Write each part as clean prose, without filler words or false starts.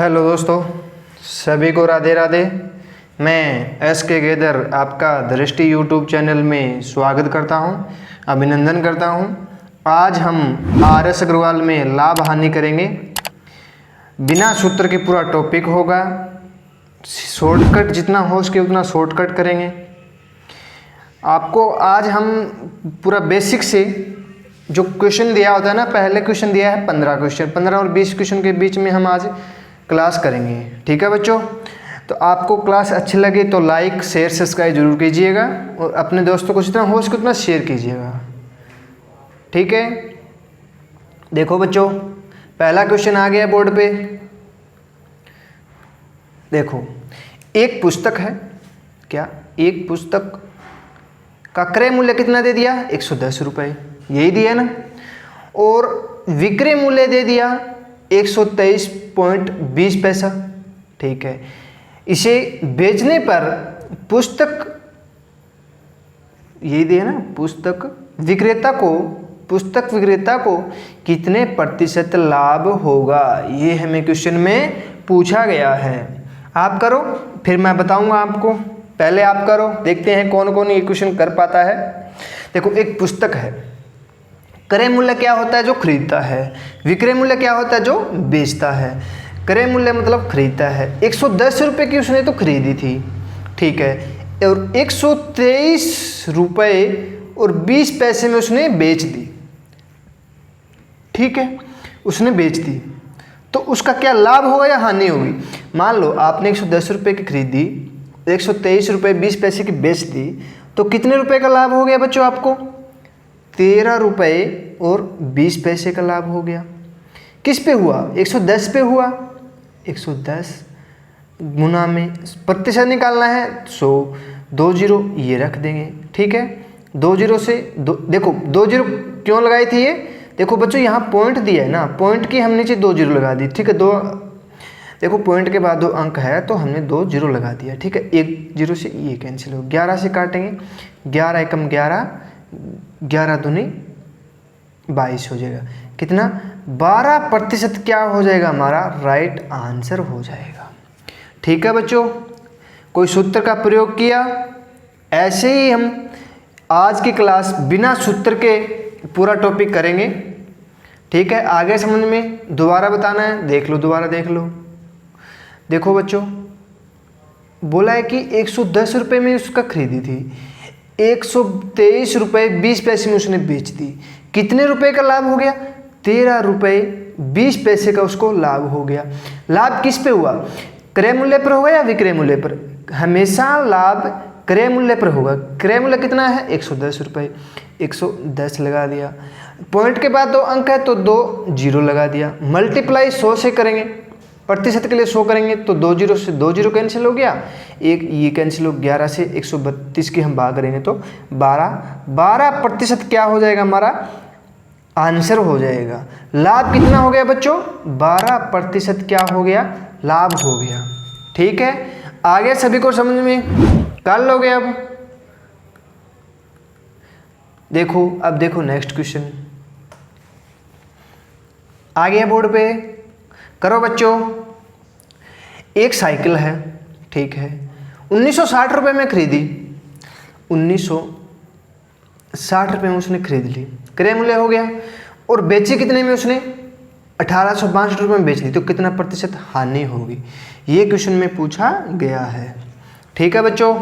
Hello दोस्तों, सभी को राधे राधे। मैं एस.के. गेदर आपका दृष्टि यूट्यूब चैनल में स्वागत करता हूं, अभिनंदन करता हूं। आज हम आर.एस. अग्रवाल में लाभ हानि करेंगे। बिना सूत्र के पूरा टॉपिक होगा। शॉर्टकट जितना हो सके उतना शॉर्टकट करेंगे। आपको आज हम पूरा बेसिक से जो क्वेश्चन दिया होता है ना, पहले क्वेश्चन दिया है 15 क्वेश्चन, 15 और 20 क्वेश्चन के बीच में हम आज क्लास करेंगे। ठीक है बच्चों, तो आपको क्लास अच्छी लगे तो लाइक शेयर सब्सक्राइब जरूर कीजिएगा और अपने दोस्तों को जितना हो सके उतना शेयर कीजिएगा। ठीक है, देखो बच्चों, पहला क्वेश्चन आ गया बोर्ड पे। देखो, एक पुस्तक है, क्या एक पुस्तक का क्रय मूल्य कितना दे दिया? 110 रुपये, यही दिया ना। और विक्रय मूल्य दे दिया 123.20 पैसा। ठीक है, इसे बेचने पर पुस्तक, यही दिया ना, पुस्तक विक्रेता को कितने प्रतिशत लाभ होगा? ये हमें क्वेश्चन में पूछा गया है। आप करो, फिर मैं बताऊंगा आपको। पहले आप करो, देखते हैं कौन कौन ये क्वेश्चन कर पाता है। देखो, एक पुस्तक है, क्रय मूल्य क्या होता है? जो खरीदता है। विक्रय मूल्य क्या होता है? जो बेचता है। क्रय मूल्य मतलब खरीदता है। 110 रुपये की उसने तो खरीदी थी, ठीक है, और 123 रुपये और 20 पैसे में उसने बेच दी। ठीक है, उसने बेच दी, तो उसका क्या लाभ होगा या हानि होगी? मान लो आपने 110 रुपये की खरीदी, 123 रुपये 20 पैसे की बेच दी, तो कितने रुपए का लाभ हो गया बच्चों? आपको 13 रुपये और 20 पैसे का लाभ हो गया। किस पे हुआ? 110 पे हुआ। 110 गुना में प्रतिशत निकालना है, 100, 2 जीरो ये रख देंगे। ठीक है, 2 जीरो से देखो 2 जीरो क्यों लगाई थी ये? देखो बच्चों, यहाँ पॉइंट दिया है ना, पॉइंट की हम नीचे 2 जीरो लगा दी। ठीक है, देखो पॉइंट के बाद 2 अंक है तो हमने 2 जीरो लगा दिया। ठीक है, 1 जीरो से ये कैंसिल हो, 11 से काटेंगे, 11 एकम 11, 11 दूनी 22 हो जाएगा। कितना? 12% क्या हो जाएगा? हमारा राइट आंसर हो जाएगा। ठीक है बच्चों, कोई सूत्र का प्रयोग किया? ऐसे ही हम आज की क्लास बिना सूत्र के पूरा टॉपिक करेंगे। ठीक है, आगे समझ में दोबारा बताना है, देख लो, दोबारा देख लो। देखो बच्चों, बोला है कि 110 रुपये में उसका खरीदी थी, 123 रुपये 20 पैसे में उसने बेच दी। कितने रुपए का लाभ हो गया? 13 रुपये 20 पैसे का उसको लाभ हो गया। लाभ किस पे हुआ? क्रय मूल्य पर होगा या विक्रय मूल्य पर? हमेशा लाभ क्रय मूल्य पर होगा। क्रय मूल्य कितना है? 110 रुपये, 110 लगा दिया, पॉइंट के बाद 2 अंक है तो 2 जीरो लगा दिया। मल्टीप्लाई 100 से करेंगे, प्रतिशत के लिए 100 करेंगे तो 2 जीरो से 2 जीरो कैंसिल हो गया, एक ये कैंसिल हो, 11 से 132 की हम भाग करेंगे तो 12% क्या हो जाएगा? हमारा आंसर हो जाएगा। लाभ कितना हो गया बच्चों? 12% क्या हो गया? लाभ हो गया। ठीक है, आगे सभी को समझ में कर लोगे? अब देखो, अब देखो नेक्स्ट क्वेश्चन आ गया बोर्ड पे, करो बच्चों। एक साइकिल है, ठीक है, 1960 रुपये में खरीदी, 1960 रुपये में उसने खरीद ली, क्रय मूल्य हो गया, और बेची कितने में? उसने 1862 रुपये में बेच ली, तो कितना प्रतिशत हानि होगी? ये क्वेश्चन में पूछा गया है। ठीक है बच्चों,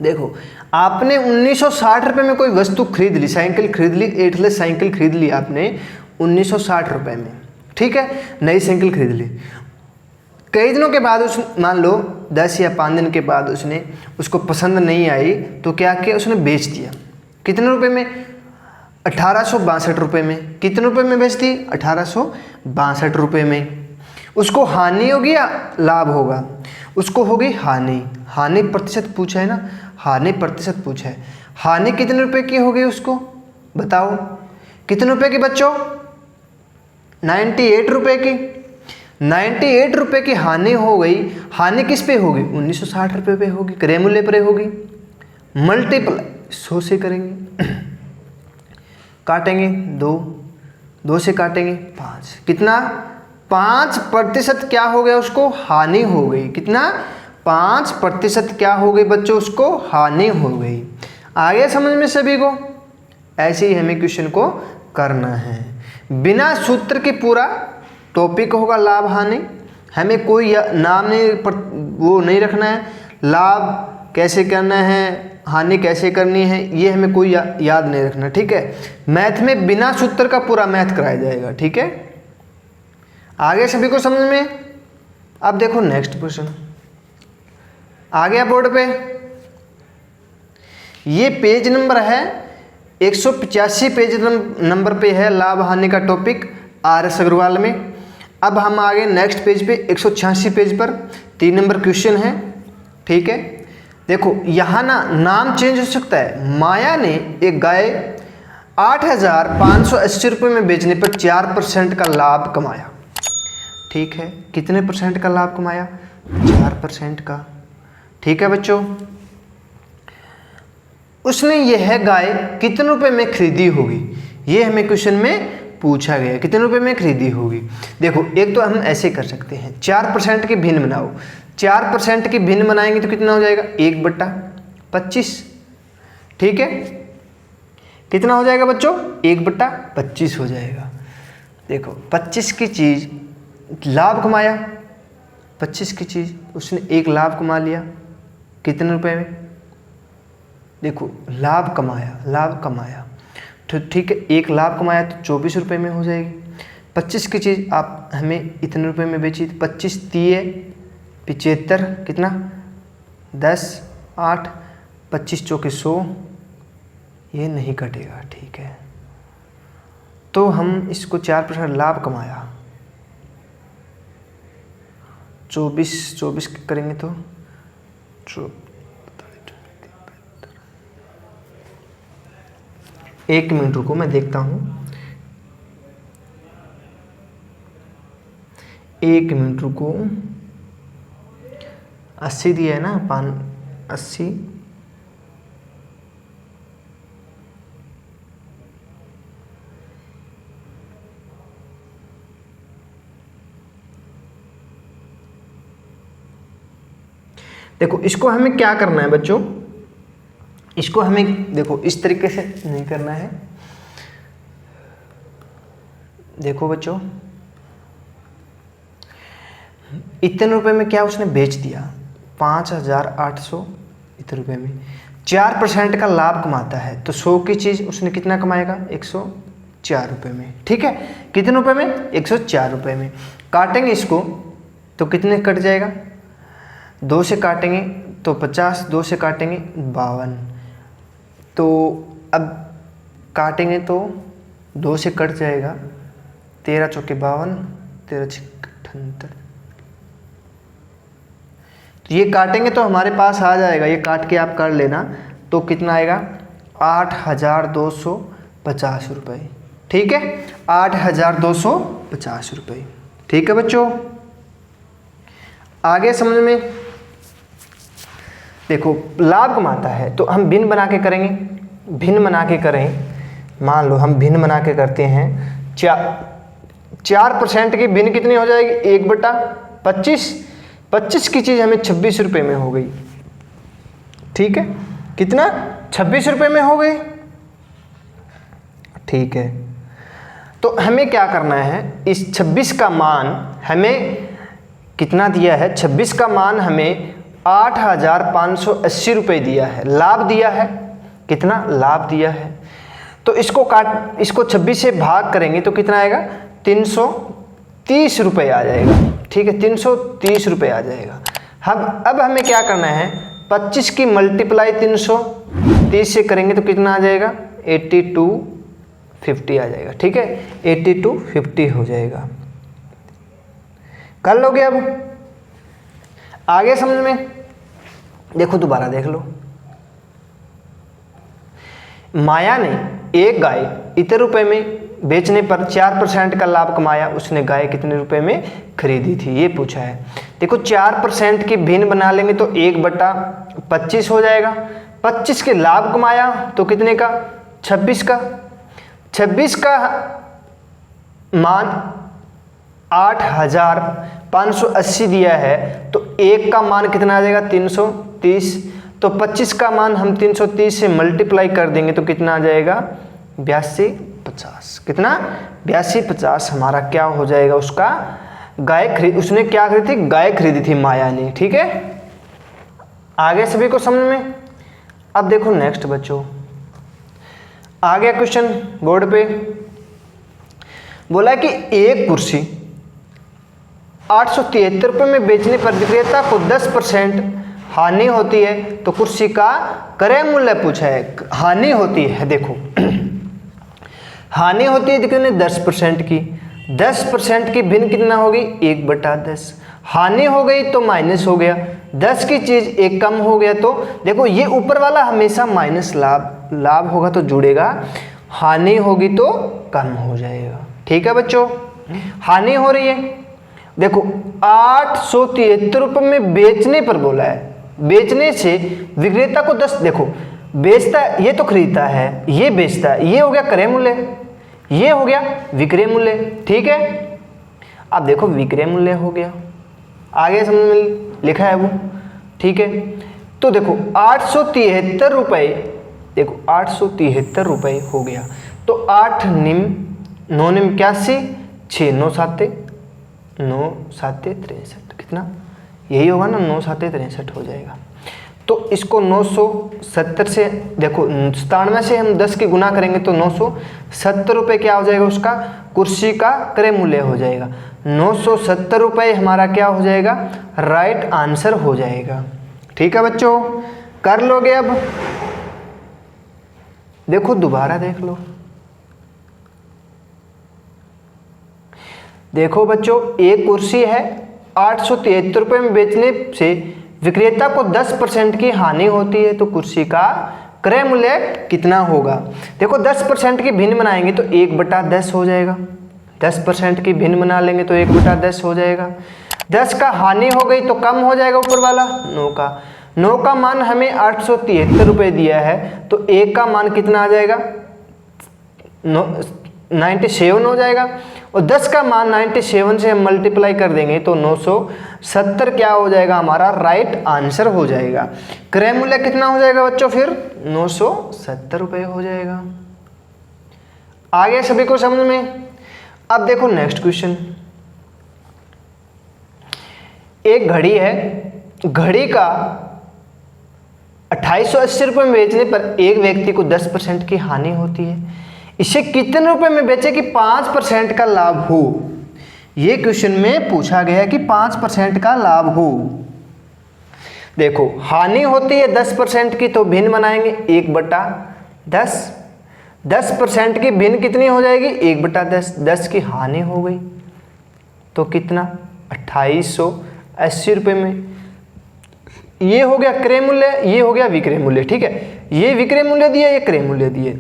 देखो, आपने 1960 रुपये में कोई वस्तु खरीद ली, साइकिल खरीद ली, एटलस साइकिल खरीद ली आपने 1960 रुपये में। ठीक है, नई साइकिल खरीद ली। कई दिनों के बाद मान लो 10 या 5 दिन के बाद उसने उसको पसंद नहीं आई तो क्या किया? उसने बेच दिया। कितने रुपए में? 1862 रुपये में। कितने रुपए में बेच दी? 1862 रुपये में। उसको हानि होगी या लाभ होगा? उसको होगी हानि। हानि प्रतिशत पूछा है ना, हानि प्रतिशत पूछा है। हानि कितने रुपए की होगी उसको बताओ? कितने रुपए की बच्चों? 98 रुपये की। 98 रुपये की हानि हो गई। हानि किस पे होगी? 1960 रुपये पे होगी, क्रय मूल्य पर होगी। मल्टीप्लाई 100 से करेंगे, काटेंगे 2, 2 से काटेंगे 5, कितना? 5% क्या हो गया, उसको हानि हो गई। कितना? 5% क्या हो गई बच्चों, उसको हानि हो गई। आगे समझ में सभी को? ऐसे ही हमें क्वेश्चन को करना है। बिना सूत्र के पूरा टॉपिक होगा लाभ हानि। हमें कोई नाम नहीं वो नहीं रखना है, लाभ कैसे करना है, हानि कैसे करनी है, ये हमें कोई याद नहीं रखना, ठीक है। मैथ में बिना सूत्र का पूरा मैथ कराया जाएगा, ठीक है। आगे सभी को समझ में? अब देखो नेक्स्ट क्वेश्चन आ गया बोर्ड पे। ये पेज नंबर है 185 पेज नंबर पे है लाभ हानि का टॉपिक RS अग्रवाल में। अब हम आगे नेक्स्ट पेज पे 186 पेज पर 3 नंबर क्वेश्चन है, ठीक है। देखो यहाँ ना नाम चेंज हो सकता है। माया ने एक गाय 8,580 रुपये में बेचने पर 4% का लाभ कमाया, ठीक है। कितने परसेंट का लाभ कमाया? 4% का, ठीक है बच्चों। उसने यह गाय कितने रुपए में खरीदी होगी, ये हमें क्वेश्चन में पूछा गया। कितने रुपए में खरीदी होगी? देखो एक तो हम ऐसे कर सकते हैं, 4% के भिन्न बनाओ। 4% के भिन्न बनाएंगे तो कितना हो जाएगा? 1/25, ठीक है। कितना हो जाएगा बच्चों? 1/25 हो जाएगा। देखो 25 की चीज़ लाभ कमाया, 25 की चीज़ उसने 1 लाभ कमा लिया। कितने रुपए में? देखो लाभ कमाया तो ठीक है, 1 लाभ कमाया तो 24 रुपये में हो जाएगी। 25 की चीज़ आप हमें इतने रुपए में बेची, 25 3 75, कितना? 10 8 25 चौके 100, ये नहीं कटेगा, ठीक है। तो हम इसको 4% लाभ कमाया, 24 करेंगे तो 1 मिनट रुको, मैं देखता हूँ। 1 मिनट रुको। 80 दिया है ना, 80। देखो इसको हमें क्या करना है बच्चों, इसको हमें देखो इस तरीके से नहीं करना है। देखो बच्चों इतने रुपए में क्या उसने बेच दिया, 5,800 इतने रुपए में। 4% का लाभ कमाता है तो 100 की चीज़ उसने कितना कमाएगा? 104 रुपये में, ठीक है। कितने रुपए में? 104 रुपये में। काटेंगे इसको तो कितने कट जाएगा? 2 से काटेंगे तो 50, 2 से काटेंगे 52। तो अब काटेंगे तो 2 से कट जाएगा, 13 चौके 52, 13 छक्के 78। तो ये काटेंगे तो हमारे पास आ जाएगा, ये काट के आप कर लेना तो कितना आएगा? 8,250 रुपये, ठीक है। 8,250 रुपये, ठीक है बच्चों। आगे समझ में? देखो लाभ कमाता है तो हम भिन्न बना के करेंगे, भिन्न बना के करें। मान लो हम भिन्न बना के करते हैं, 4% की भिन्न कितनी हो जाएगी? 1/25। 25 की चीज़ हमें 26 रुपये में हो गई, ठीक है। कितना? 26 रुपये में हो गई, ठीक है। तो हमें क्या करना है, इस 26 का मान हमें कितना दिया है? 26 का मान हमें 8,580 रुपये दिया है, लाभ दिया है। कितना लाभ दिया है? तो इसको 26 से भाग करेंगे तो कितना आएगा? 330 रुपये आ जाएगा, ठीक है। 330 रुपये आ जाएगा। अब हमें क्या करना है, 25 की मल्टीप्लाई 330 से करेंगे तो कितना आ जाएगा? 8250 आ जाएगा, ठीक है। 8250 हो जाएगा। कर लोगे? अब आगे समझ में? देखो दोबारा देख लो। माया ने एक गाय इतने रुपए में बेचने पर 4% का लाभ कमाया। उसने गाय कितने रुपए में खरीदी थी, ये पूछा है। देखो 4% की भिन्न बना लेंगे तो 1/25 हो जाएगा। 25 के लाभ कमाया तो कितने का? 26 का। 26 का मान 8,580 दिया है, तो 1 का मान कितना आ जाएगा 330, तो 25 का मान हम 330 से मल्टीप्लाई कर देंगे तो कितना आ जाएगा 8250। कितना 8250 हमारा क्या हो जाएगा, उसका उसने क्या खरीदी थी, गाय खरीदी थी माया ने। ठीक है, आगे सभी को समझ में। अब देखो नेक्स्ट बच्चों, आ गया क्वेश्चन बोर्ड पे, बोला कि एक कुर्सी 873 रुपये में बेचने पर विक्रेता को 10% हानि होती है, तो कुर्सी का क्रय मूल्य पूछा है। हानि होती है, देखो हानि होती है कितने 10% की, 10% की भिन्न कितना होगी 1/10, हानि हो गई तो माइनस हो गया, 10 की चीज एक कम हो गया, तो देखो ये ऊपर वाला हमेशा माइनस लाभ, लाभ होगा तो जुड़ेगा, हानि होगी तो कम हो जाएगा। ठीक है बच्चों, हानि हो रही है, देखो 873 रुपये में बेचने पर बोला है, बेचने से विक्रेता को 10, देखो बेचता है ये तो खरीदता है, ये बेचता है, ये हो गया क्रय मूल्य, ये हो गया विक्रय मूल्य। ठीक है, अब देखो विक्रय मूल्य हो गया, आगे समझ में लिखा है वो। ठीक है, तो देखो 873 रुपये, देखो 873 रुपये हो गया, तो 8 निम 9 निम 81, 6 9 7 9 7 63, कितना यही होगा ना, 9 7 63 हो जाएगा। तो इसको 970 से, देखो 97 से हम 10 की गुना करेंगे तो 970 रुपये क्या हो जाएगा, उसका कुर्सी का क्रय मूल्य हो जाएगा। 970 रुपये हमारा क्या हो जाएगा, राइट आंसर हो जाएगा। ठीक है बच्चों, कर लोगे। अब देखो दोबारा देख लो, देखो बच्चों एक कुर्सी है 873 रुपये में बेचने से विक्रेता को 10% की हानि होती है, तो कुर्सी का क्रय मूल्य कितना होगा। देखो 10% की भिन्न बनाएंगे तो 1/10 हो जाएगा, 10% की भिन्न बना लेंगे तो 1/10 हो जाएगा। 10 का हानि हो गई तो कम हो जाएगा ऊपर वाला 9 का मान हमें 873 रुपये दिया है, तो 1 का मान कितना आ जाएगा 97 हो जाएगा, और 10 का मान 97 से हम मल्टीप्लाई कर देंगे तो 970 क्या हो जाएगा, हमारा राइट आंसर हो जाएगा। क्रय मूल्य कितना हो जाएगा बच्चों, फिर 970 रुपये हो जाएगा। आगे सभी को समझ में। अब देखो नेक्स्ट क्वेश्चन, एक घड़ी है, घड़ी का 2880 रुपये में बेचने पर एक व्यक्ति को 10% की हानि होती है, इसे कितने रुपए में बेचे कि 5% का लाभ हो। ये क्वेश्चन में पूछा गया है कि 5% का लाभ हो। देखो हानि होती है 10% की, तो भिन्न बनाएंगे 1/10, 10% की भिन्न कितनी हो जाएगी 1/10, 10 की हानि हो गई तो कितना 2880 रुपये में। ये हो गया क्रय मूल्य, ये हो गया विक्रय मूल्य। ठीक है, ये विक्रय मूल्य दिया, ये क्रय मूल्य दिए,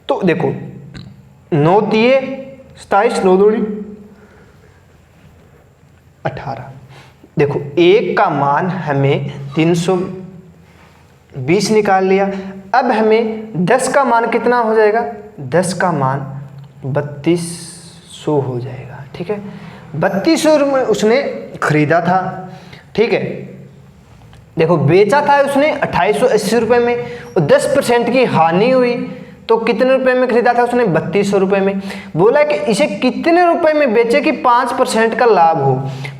तो देखो 9 दिए 27, 9 दूनी 18। देखो 1 का मान हमें 320 निकाल लिया, अब हमें 10 का मान कितना हो जाएगा, 10 का मान 3200 हो जाएगा। ठीक है, 3200 में उसने खरीदा था। ठीक है, देखो बेचा था उसने 2880 रुपये में, और 10% की हानि हुई तो कितने रुपए में खरीदा था उसने 3200 रुपये में। बोला कि इसे कितने रुपए में बेचे कि 5% का लाभ हो।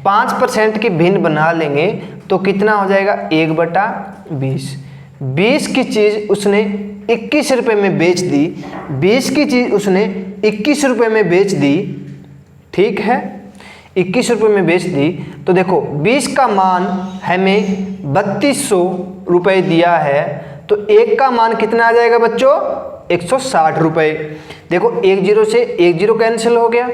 5% की भिन्न बना लेंगे तो कितना हो जाएगा 1/20, 20 की चीज़ उसने 21 रुपये में बेच दी, 20 की चीज़ उसने 21 रुपये में बेच दी। ठीक है, 21 रुपये में बेच दी, तो देखो 20 का मान हमें 3200 रुपये दिया है, तो 1 का मान कितना आ जाएगा बच्चों 160 रुपये। देखो 10 से 10 कैंसिल हो गया।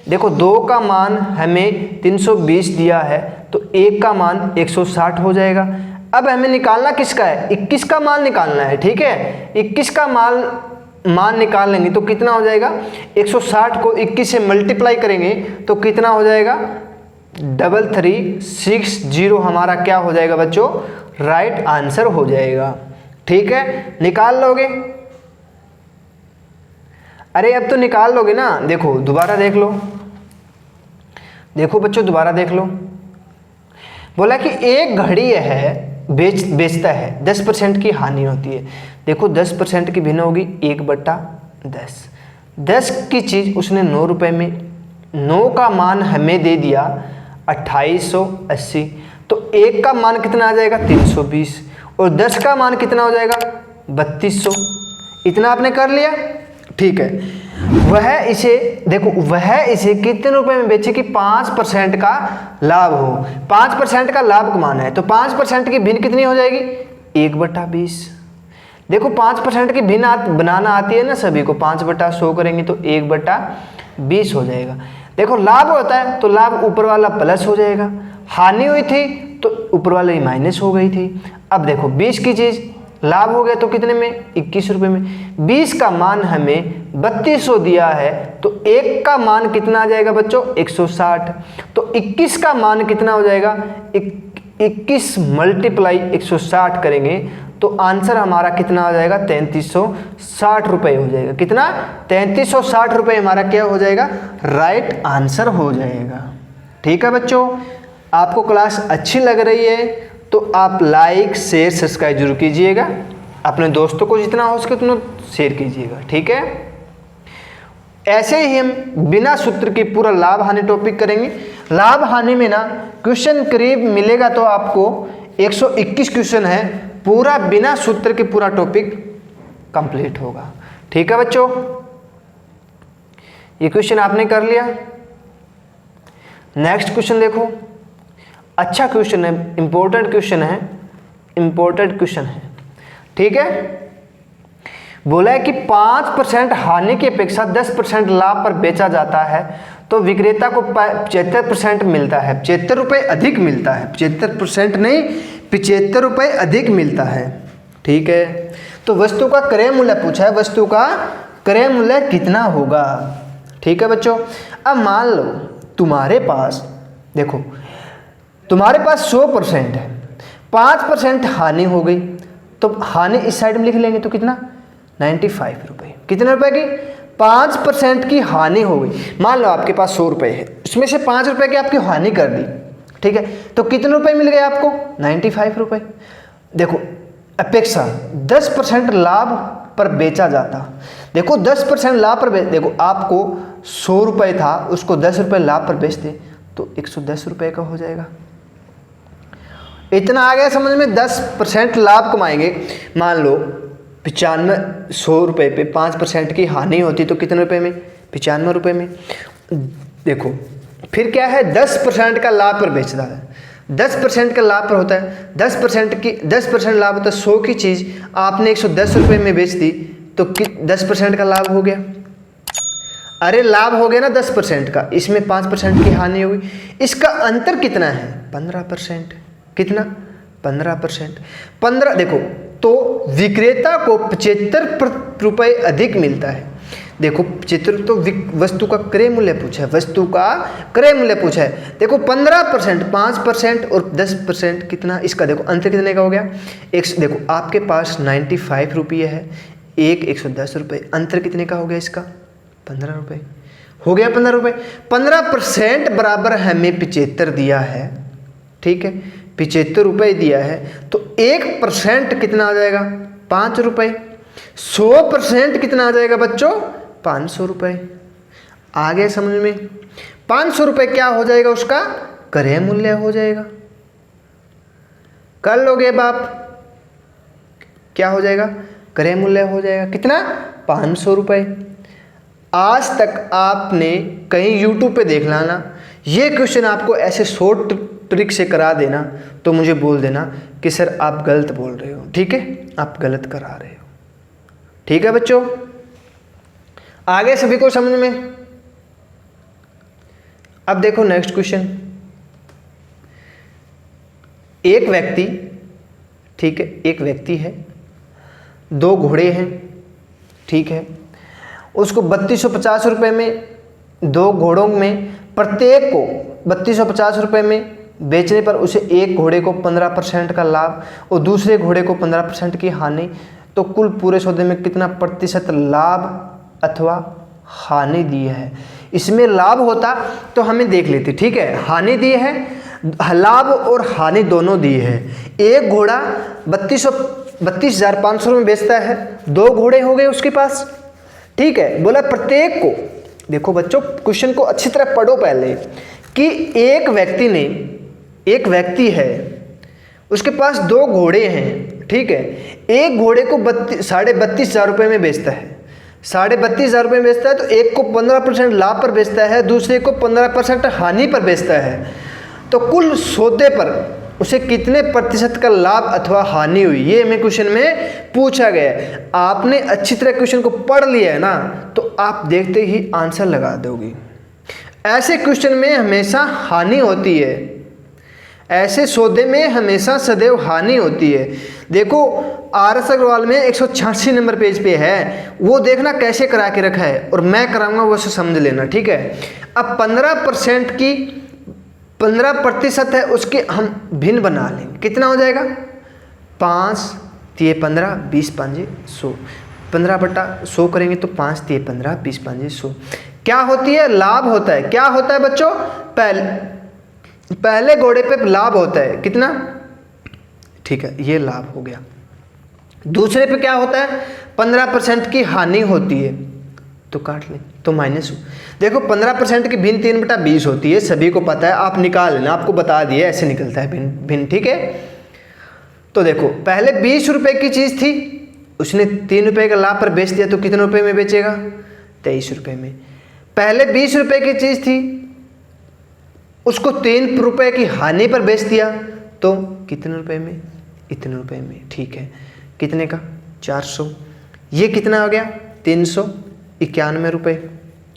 देखो 2 का मान हमें 320 दिया है, तो 1 का मान 160 हो जाएगा। अब हमें निकालना किसका है, 21 का मान निकालना है। ठीक है, 21 का मान निकाल लेंगे तो कितना हो जाएगा 160 को 21 से मल्टीप्लाई करेंगे तो कितना हो जाएगा 3360 हमारा क्या हो जाएगा बच्चों, राइट आंसर हो जाएगा। ठीक है, निकाल लोगे। अरे अब तो निकाल लोगे ना, देखो दोबारा देख लो, देखो बच्चों दोबारा देख लो। बोला कि एक घड़ी है बेचता है, 10% की हानि होती है। देखो 10% की भिन्न होगी 1/10। 10 की चीज़ उसने 9 रुपये में, 9 का मान हमें दे दिया 2880, तो 1 का मान कितना आ जाएगा 320, और 10 का मान कितना हो जाएगा 3200। इतना आपने कर लिया, ठीक है। वह इसे देखो, वह इसे कितने रुपए में बेचे कि 5% का लाभ हो। 5% का लाभ कमाना है तो 5% की भिन्न कितनी हो जाएगी 1/20। देखो 5% की भिन्न बनाना आती है ना सभी को, 5/100 करेंगे तो 1/20 हो जाएगा। देखो लाभ होता है तो लाभ ऊपर वाला प्लस हो जाएगा, हानि हुई थी तो ऊपर वाली माइनस हो गई थी। अब देखो 20 की चीज़ लाभ हो गया तो कितने में 21 रुपये में, 20 का मान हमें 3200 दिया है तो 1 का मान कितना आ जाएगा बच्चों 160, तो 21 का मान कितना हो जाएगा 21 × 160 करेंगे तो आंसर हमारा कितना हो जाएगा 3360 रुपये हो जाएगा। कितना 3360 रुपये हमारा क्या हो जाएगा, राइट आंसर हो जाएगा। ठीक है बच्चों, आपको क्लास अच्छी लग रही है तो आप लाइक शेयर सब्सक्राइब जरूर कीजिएगा, अपने दोस्तों को जितना हो सके उतना शेयर कीजिएगा। ठीक है, ऐसे ही हम बिना सूत्र के पूरा लाभ हानि टॉपिक करेंगे। लाभ हानि में ना क्वेश्चन करीब मिलेगा तो आपको 121 क्वेश्चन है, पूरा बिना सूत्र के पूरा टॉपिक कंप्लीट होगा। ठीक है बच्चों, ये क्वेश्चन आपने कर लिया। नेक्स्ट क्वेश्चन देखो, अच्छा क्वेश्चन है, इंपॉर्टेंट क्वेश्चन है, इंपॉर्टेंट क्वेश्चन है। ठीक है, बोला है कि 5% हानि की अपेक्षा 10% लाभ पर बेचा जाता है तो विक्रेता को 75% मिलता है, 75 रुपये अधिक मिलता है, 75% नहीं 75 रुपये अधिक मिलता है। ठीक है, तो वस्तु का क्रय मूल्य पूछा है, वस्तु का क्रय मूल्य कितना होगा। ठीक है बच्चों, अब मान लो तुम्हारे पास, देखो तुम्हारे पास 100% है, 5% हानि हो गई तो हानि इस साइड में लिख लेंगे तो कितना 95 रुपये। कितने रुपए की 5% की हानि हो गई। मान लो आपके पास 100 रुपये है, उसमें से 5 रुपये की आपकी हानि कर दी, ठीक है, तो कितने रुपए मिल गए आपको 95 रुपये। देखो अपेक्षा 10% लाभ पर बेचा जाता, देखो 10% लाभ पर देखो आपको 100 रुपये था, उसको 10 रुपये लाभ पर बेचते तो 110 रुपये का हो जाएगा। इतना आ गया समझ में, 10% लाभ कमाएंगे। मान लो 95 100 रुपये पे 5% की हानि होती तो कितने रुपए में 95 रुपये में। देखो फिर क्या है 10% का लाभ पर बेचता है, 10% का लाभ पर होता है, 10% लाभ होता है, 100 की चीज़ आपने 110 रुपये में बेच दी तो 10% का लाभ हो गया। अरे लाभ हो गया ना 10% का, इसमें 5% की हानि हुई, इसका अंतर कितना है 15%। कितना 15%। 15 देखो तो विक्रेता को 75 रुपये अधिक मिलता है। देखो 75 तो वस्तु का क्रय मूल्य पूछा है, वस्तु का क्रय मूल्य पूछा है। देखो 15%, 5% और 10% कितना, इसका देखो अंतर कितने का हो गया देखो आपके पास 95 रुपये है, 110 रुपये, अंतर कितने का हो गया इसका 15 रुपये हो गया। 15 रुपये, 15% बराबर हमें 75 दिया है। ठीक है, 75 रुपये दिया है तो 1% कितना आ जाएगा 5 रुपये, 100% कितना आ जाएगा बच्चों 500 रुपये। आ गया समझ में, 500 रुपये क्या हो जाएगा उसका क्रय मूल्य हो जाएगा। कर लोगे बाप, क्या हो जाएगा क्रय मूल्य हो जाएगा कितना 500 रुपये। आज तक आपने कहीं YouTube पे देख लाना, ये क्वेश्चन आपको ऐसे शॉर्ट ट्रिक से करा देना तो मुझे बोल देना कि सर आप गलत बोल रहे हो। ठीक है, आप गलत करा रहे हो। ठीक है बच्चों, आगे सभी को समझ में। अब देखो नेक्स्ट क्वेश्चन, एक व्यक्ति, ठीक है, एक व्यक्ति है, 2 घोड़े हैं, ठीक है, उसको 3250 रुपये में, 2 घोड़ों में प्रत्येक को 3250 रुपये में बेचने पर उसे एक घोड़े को 15% का लाभ और दूसरे घोड़े को 15% की हानि, तो कुल पूरे सौदे में कितना प्रतिशत लाभ अथवा हानि दी है। इसमें लाभ होता तो हमें देख लेते, ठीक है। हानि दी है, लाभ और हानि दोनों दी है। एक घोड़ा 32,500 में बेचता है, 2 घोड़े हो गए उसके पास, ठीक है। बोला प्रत्येक को, देखो बच्चों क्वेश्चन को अच्छी तरह पढ़ो पहले, कि एक व्यक्ति है, उसके पास 2 घोड़े हैं, ठीक है। एक घोड़े को 32,500 रुपये में बेचता है, 32,500 रुपये में बेचता है, तो एक को 15% लाभ पर बेचता है, दूसरे को 15% हानि पर बेचता है। तो कुल सौदे पर उसे कितने प्रतिशत का लाभ अथवा हानि हुई, ये हमें क्वेश्चन में पूछा गया है। आपने अच्छी तरह क्वेश्चन को पढ़ लिया है ना, तो आप देखते ही आंसर लगा दोगे। ऐसे क्वेश्चन में हमेशा हानि होती है, ऐसे सौदे में हमेशा सदैव हानि होती है। देखो RS अग्रवाल में 186 नंबर पेज पे है, वो देखना कैसे करा के रखा है, और मैं कराऊंगा वो समझ लेना, ठीक है। अब 15% है, उसके हम भिन्न बना लेंगे। कितना हो जाएगा? 5 3 15 20 5 100, 15/100 करेंगे तो 5 3 15 20 5 100। क्या होती है? लाभ होता है। क्या होता है बच्चों? पहले घोड़े पे लाभ होता है, कितना? ठीक है, ये लाभ हो गया। दूसरे पे क्या होता है? 15% की हानि होती है, तो काट लें, तो माइनस। देखो 15% की भिन्न 3/20 होती है, सभी को पता है, आप निकाल लेना, आपको बता दिए ऐसे निकलता है भिन्न, ठीक है। तो देखो पहले 20 रुपए की चीज़ थी, उसने 3 रुपये का लाभ पर बेच दिया, तो कितने रुपए में बेचेगा? 23 रुपये में। पहले 20 रुपये की चीज़ थी, उसको 3 रुपये की हानि पर बेच दिया, तो कितने रुपए में? इतने रुपए में, ठीक है। कितने का? 400। ये कितना हो गया? 391 रुपये,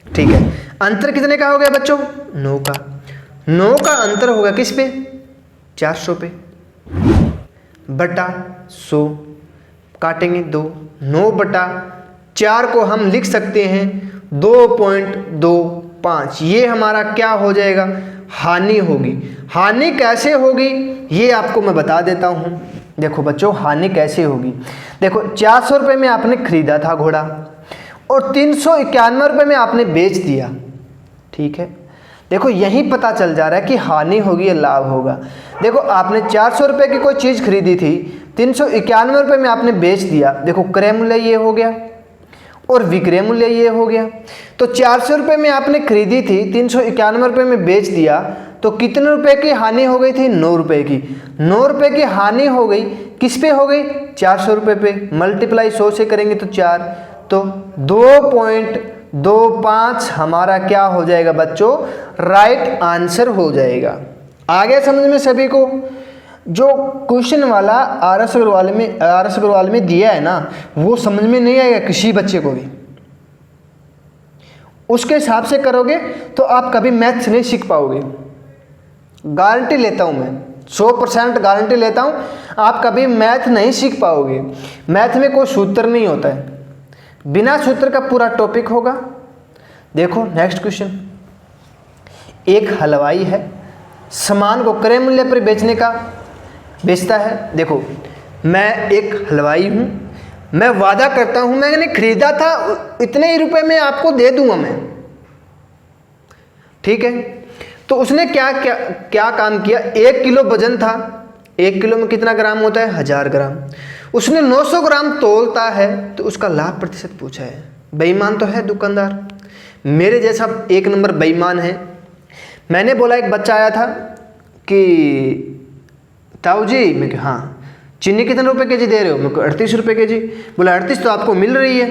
ठीक है। अंतर कितने का हो गया बच्चों? 9 का। 9 का अंतर होगा किस पे? 400 पे, बटा 100, काटेंगे 2, 9/4 को हम लिख सकते हैं 2.25। ये हमारा क्या हो जाएगा? हानि होगी। हानि कैसे होगी ये आपको मैं बता देता हूँ। देखो बच्चों हानि कैसे होगी, देखो 400 रुपये में आपने खरीदा था घोड़ा, और 391 रुपये में आपने बेच दिया, ठीक है। देखो यहीं पता चल जा रहा है कि हानि होगी या लाभ होगा। देखो आपने 400 रुपये की कोई चीज़ खरीदी थी, 391 रुपये में आपने बेच दिया। देखो क्रय मूल्य ये हो गया और विक्रय मूल्य ये हो गया। तो 400 रुपये में आपने खरीदी थी, 391 रुपये में बेच दिया, तो कितने रुपए की हानि हो गई थी? 9 रुपये की। 9 रुपये की हानि हो गई, किस पे हो गई? 400 रुपये पे। मल्टीप्लाई 100 से करेंगे तो 4, तो 2.25 हमारा क्या हो जाएगा बच्चों? राइट आंसर हो जाएगा। आ गया समझ में सभी को? जो क्वेश्चन वाला RS अग्रवाल में दिया है ना, वो समझ में नहीं आएगा किसी बच्चे को भी। उसके हिसाब से करोगे तो आप कभी मैथ्स नहीं सीख पाओगे। गारंटी लेता हूं मैं, 100% गारंटी लेता हूं, आप कभी मैथ नहीं सीख पाओगे। मैथ में कोई सूत्र नहीं होता है, बिना सूत्र का पूरा टॉपिक होगा। देखो नेक्स्ट क्वेश्चन, एक हलवाई है, सामान को क्रय मूल्य पर बेचता है। देखो मैं एक हलवाई हूँ, मैं वादा करता हूँ मैंने खरीदा था इतने ही रुपए में आपको दे दूंगा मैं, ठीक है। तो उसने क्या काम किया? 1 किलो वजन था, 1 किलो में कितना ग्राम होता है? 1000 ग्राम। उसने 900 ग्राम तोलता है, तो उसका लाभ प्रतिशत पूछा है। बेईमान तो है दुकानदार, मेरे जैसा 1 नंबर बेईमान है। मैंने बोला, एक बच्चा आया था कि ताऊ जी, मैं कहा हाँ, चीनी कितने रुपए केजी दे रहे हो? मैं 38 रुपये केजी। बोला 38 तो आपको मिल रही है।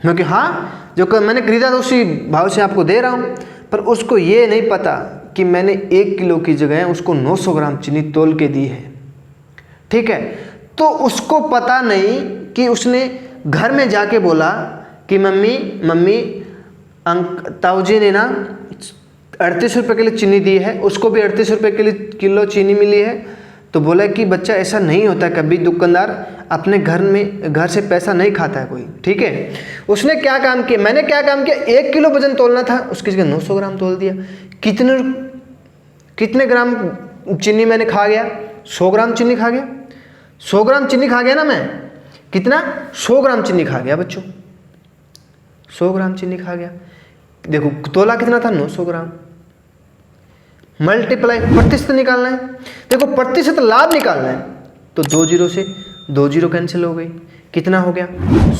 मैं कहा हाँ, जो मैंने खरीदा था उसी भाव से आपको दे रहा हूँ। पर उसको ये नहीं पता कि मैंने 1 किलो की जगह उसको 900 ग्राम चीनी तोल के दी है, ठीक है। तो उसको पता नहीं कि उसने घर में जाके बोला कि मम्मी ताऊ जी ने ना 38 रुपये के लिए चीनी दी है, उसको भी 38 रुपये के लिए किलो चीनी मिली है। तो बोला कि बच्चा ऐसा नहीं होता, कभी दुकानदार अपने घर से पैसा नहीं खाता है कोई, ठीक है। उसने क्या काम किया? मैंने क्या काम किया? 1 किलो वजन तोलना था, उसकी जगह 900 ग्राम तोल दिया। कितने ग्राम चीनी मैंने खा गया? 100 ग्राम चीनी खा गया। 100 ग्राम चीनी खा गया ना मैं, कितना? 100 ग्राम चीनी खा गया बच्चों, 100 ग्राम चीनी खा गया। देखो तोला कितना था, 900 ग्राम, मल्टीप्लाई प्रतिशत निकालना है। देखो प्रतिशत लाभ निकालना है तो 2 जीरो से 2 जीरो कैंसिल हो गई, कितना हो गया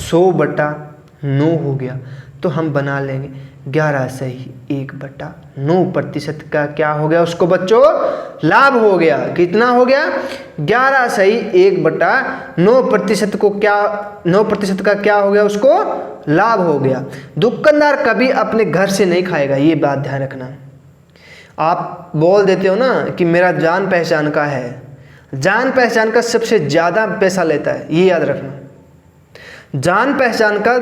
100/9 हो गया। तो हम बना लेंगे 11 सही 1/9 प्रतिशत का क्या हो गया उसको बच्चों, लाभ हो गया। कितना हो गया 11 सही 1/9 प्रतिशत को क्या, 9 प्रतिशत का क्या हो गया उसको लाभ हो गया। दुकानदार कभी अपने घर से नहीं खाएगा, ये बात ध्यान रखना। आप बोल देते हो ना कि मेरा जान पहचान का है, जान पहचान का सबसे ज़्यादा पैसा लेता है, ये याद रखना। जान पहचान का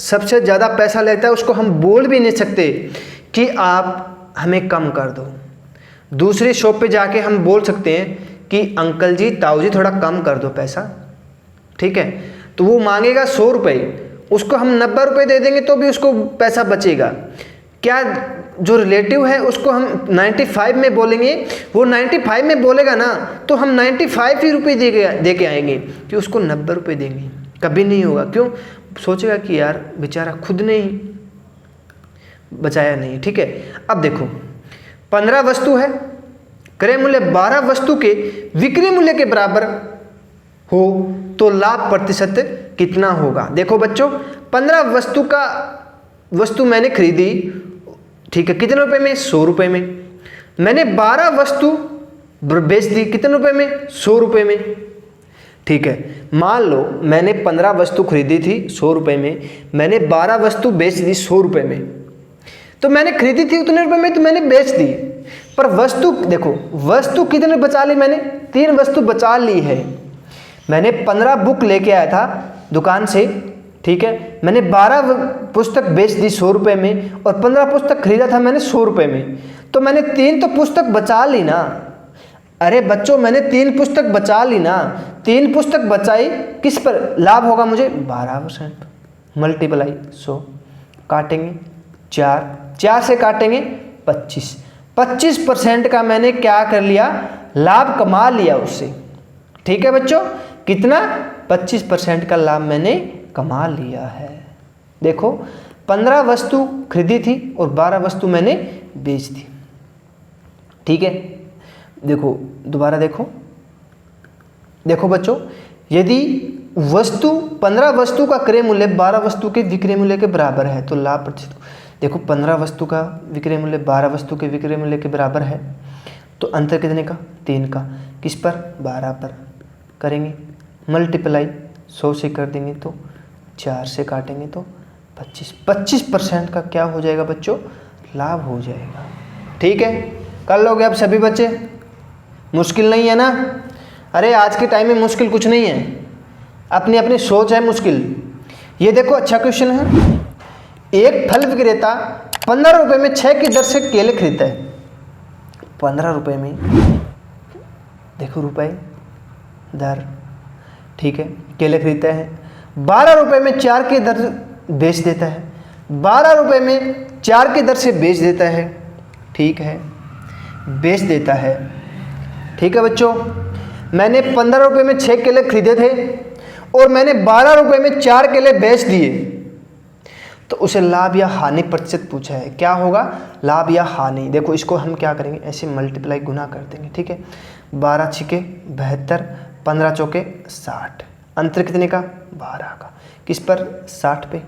सबसे ज़्यादा पैसा लेता है, उसको हम बोल भी नहीं सकते कि आप हमें कम कर दो। दूसरी शॉप पे जाके हम बोल सकते हैं कि अंकल जी ताऊ जी थोड़ा कम कर दो पैसा, ठीक है। तो वो मांगेगा 100 रुपये, उसको हम 90 रुपये दे देंगे तो भी उसको पैसा बचेगा। क्या जो रिलेटिव है उसको हम 95 में बोलेंगे, वो 95 में बोलेगा ना तो हम 95 ही रुपये दे के आएंगे कि उसको 90 रुपये देंगे, कभी नहीं होगा। क्यों, सोचेगा कि यार बेचारा खुद ने ही बचाया नहीं, ठीक है। अब देखो 15 वस्तु है, क्रय मूल्य 12 वस्तु के विक्रय मूल्य के बराबर हो तो लाभ प्रतिशत कितना होगा। देखो बच्चों 15 वस्तु मैंने खरीदी, ठीक है, कितने रुपए में 100 रुपये में। मैंने 12 वस्तु बेच दी, कितने रुपए में 100 रुपये में, ठीक है। मान लो मैंने 15 वस्तु खरीदी थी 100 रुपये में, मैंने 12 वस्तु बेच दी 100 रुपये में। तो मैंने खरीदी थी उतने रुपये में तो मैंने बेच दी, पर वस्तु देखो वस्तु कितने बचा ली मैंने, 3 वस्तु बचा ली है। मैंने 15 बुक लेके आया था दुकान से, ठीक है, मैंने 12 पुस्तक बेच दी 100 रुपये में और 15 पुस्तक खरीदा था मैंने 100 रुपये में, तो मैंने 3 तो पुस्तक बचा ली ना। अरे बच्चों मैंने 3 पुस्तक बचा ली ना, 3 पुस्तक बचाई, किस पर लाभ होगा मुझे 12%, मल्टीप्लाई 100, काटेंगे 4 से काटेंगे 25% का मैंने क्या कर लिया, लाभ कमा लिया उससे, ठीक है बच्चों। कितना 25% का लाभ मैंने कमा लिया है। देखो 15 वस्तु खरीदी थी और 12 वस्तु मैंने बेच दी, ठीक है। देखो दोबारा देखो बच्चों, यदि वस्तु 15 वस्तु का क्रय मूल्य 12 वस्तु के विक्रय मूल्य के बराबर है तो लाभ प्रतिशत, देखो 15 वस्तु का विक्रय मूल्य 12 वस्तु के विक्रय मूल्य के बराबर है तो अंतर कितने का 3 का, किस पर 12 पर करेंगे, मल्टीप्लाई 100 से कर देंगे तो 4 से काटेंगे तो 25% का क्या हो जाएगा बच्चों, लाभ हो जाएगा, ठीक है। कर लोगे अब सभी बच्चे, मुश्किल नहीं है ना। अरे आज के टाइम में मुश्किल कुछ नहीं है, अपनी अपनी सोच है मुश्किल। ये देखो अच्छा क्वेश्चन है, एक फल विक्रेता 15 रुपये में 6 की दर से केले खरीदता है। 15 रुपये में, देखो रुपए दर, ठीक है, केले खरीदता है। 12 रुपये में 4 की दर बेच देता है, 12 रुपये में 4 की दर से बेच देता है, ठीक है, बेच देता है, ठीक है बच्चों। मैंने 15 रुपये में 6 केले खरीदे थे और मैंने 12 रुपये में 4 केले बेच दिए, तो उसे लाभ या हानि प्रतिशत पूछा है, क्या होगा लाभ या हानि। देखो इसको हम क्या करेंगे, ऐसे मल्टीप्लाई गुना कर देंगे, ठीक है। 12 छिके 72, 15 चौके 60, अंतर कितने का 12 का, किस पर 60 पे,